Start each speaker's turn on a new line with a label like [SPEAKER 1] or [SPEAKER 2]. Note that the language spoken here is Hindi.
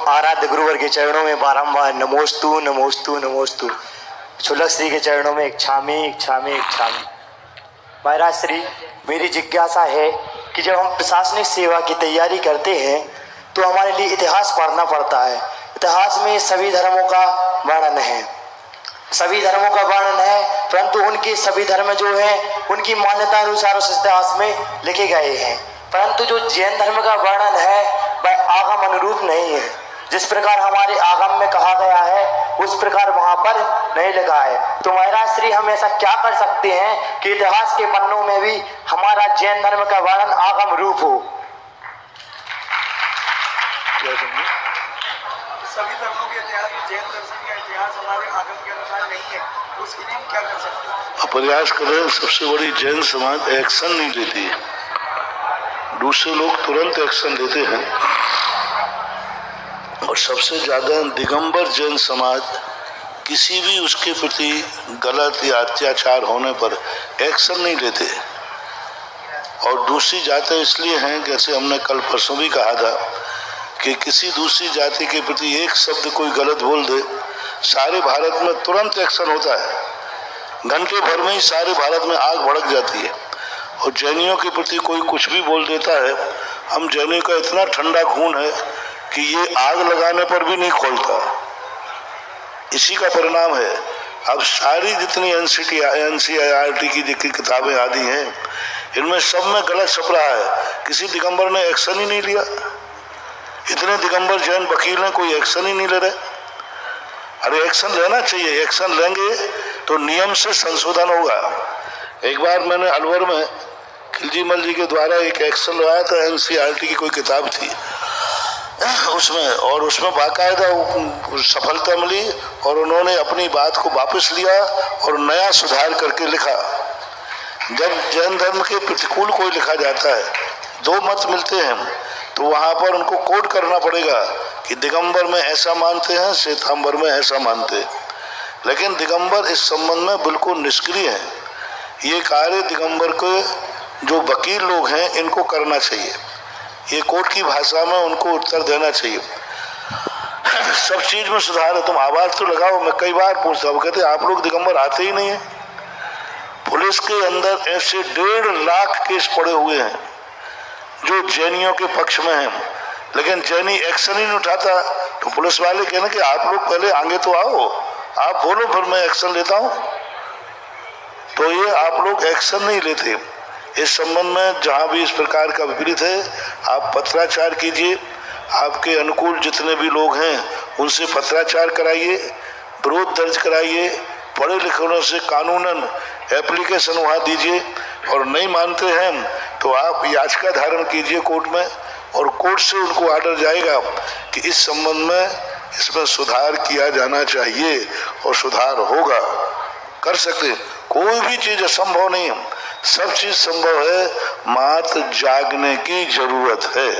[SPEAKER 1] आराध्य गुरुवर के चरणों में बारंबार नमोस्तु नमोस्तु नमोस्तु। शुलक श्री के चरणों में इच्छामी इच्छामी इच्छामी। महाराज श्री, मेरी जिज्ञासा है कि जब हम प्रशासनिक सेवा की तैयारी करते हैं तो हमारे लिए इतिहास पढ़ना पड़ता है। इतिहास में सभी धर्मों का वर्णन है, सभी धर्मों का वर्णन है, परंतु उनके सभी धर्म जो है उनकी मान्यता अनुसार उस इतिहास में लिखे गए हैं। परंतु जो जैन धर्म का वर्णन है वह आगम अनुरूप नहीं है। जिस प्रकार हमारे आगम में कहा गया है उस प्रकार वहां पर नहीं लिखा है। तो महाराज श्री, हम ऐसा क्या कर सकते हैं कि इतिहास के पन्नों में भी हमारा जैन धर्म का वर्णन आगम रूप हो?
[SPEAKER 2] सभी धर्मों के इतिहास में जैन दर्शन का इतिहास हमारे आगम के अनुसार नहीं है, उसके लिए हम क्या कर सकते हैं?
[SPEAKER 3] प्रयास करें। सबसे बड़ी जैन समाज एक्शन नहीं लेती है, दूसरे लोग तुरंत एक्शन लेते हैं। और सबसे ज्यादा दिगंबर जैन समाज किसी भी उसके प्रति गलत या अत्याचार होने पर एक्शन नहीं लेते। और दूसरी जातें इसलिए हैं, जैसे हमने कल परसों भी कहा था कि किसी दूसरी जाति के प्रति एक शब्द कोई गलत बोल दे, सारे भारत में तुरंत एक्शन होता है। घंटे भर में ही सारे भारत में आग भड़क जाती है। और जैनियों के प्रति कोई कुछ भी बोल देता है, हम जैनियों का इतना ठंडा खून है कि ये आग लगाने पर भी नहीं खोलता। इसी का परिणाम है। अब सारी जितनी NCERT की जितनी किताबें आदि हैं, इनमें सब में गलत छप रहा है। किसी दिगंबर ने एक्शन ही नहीं लिया। इतने दिगंबर जैन वकील हैं, कोई एक्शन ही नहीं ले रहे। अरे एक्शन लेना चाहिए। एक्शन लेंगे तो नियम से संशोधन होगा। एक बार मैंने अलवर में खिलजीमल जी के द्वारा एक एक्शन लगाया था। NCERT की कोई किताब थी उसमें बाकायदा सफलता मिली और उन्होंने अपनी बात को वापस लिया और नया सुधार करके लिखा। जब जैन धर्म के प्रतिकूल कोई लिखा जाता है, दो मत मिलते हैं, तो वहां पर उनको कोड करना पड़ेगा कि दिगंबर में ऐसा मानते हैं, श्वेतांबर में ऐसा मानते हैं। लेकिन दिगंबर इस संबंध में बिल्कुल निष्क्रिय है। ये कार्य दिगंबर के जो वकील लोग हैं इनको करना चाहिए। ये कोर्ट की भाषा में उनको उत्तर देना चाहिए। सब चीज में सुधार है। तुम आवाज तो लगाओ। मैं कई बार पूछता हूँ, कहते आप लोग दिगंबर आते ही नहीं है। पुलिस के अंदर ऐसे 1.5 लाख केस पड़े हुए हैं जो जैनियों के पक्ष में हैं, लेकिन जैनी एक्शन ही नहीं उठाता। तो पुलिस वाले कहने कि आप लोग पहले आगे तो आओ, आप बोलो फिर मैं एक्शन लेता हूं। तो ये आप लोग एक्शन नहीं लेते। इस संबंध में जहां भी इस प्रकार का विपरीत है, आप पत्राचार कीजिए। आपके अनुकूल जितने भी लोग हैं उनसे पत्राचार कराइए, विरोध दर्ज कराइए, पढ़े लिखों से कानूनन एप्लीकेशन वहां दीजिए। और नहीं मानते हैं तो आप याचिका धारण कीजिए कोर्ट में, और कोर्ट से उनको ऑर्डर जाएगा कि इस संबंध में इसमें सुधार किया जाना चाहिए और सुधार होगा। कर सकते। कोई भी चीज असंभव नहीं है, सब चीज संभव है। मात्र जागने की जरूरत है।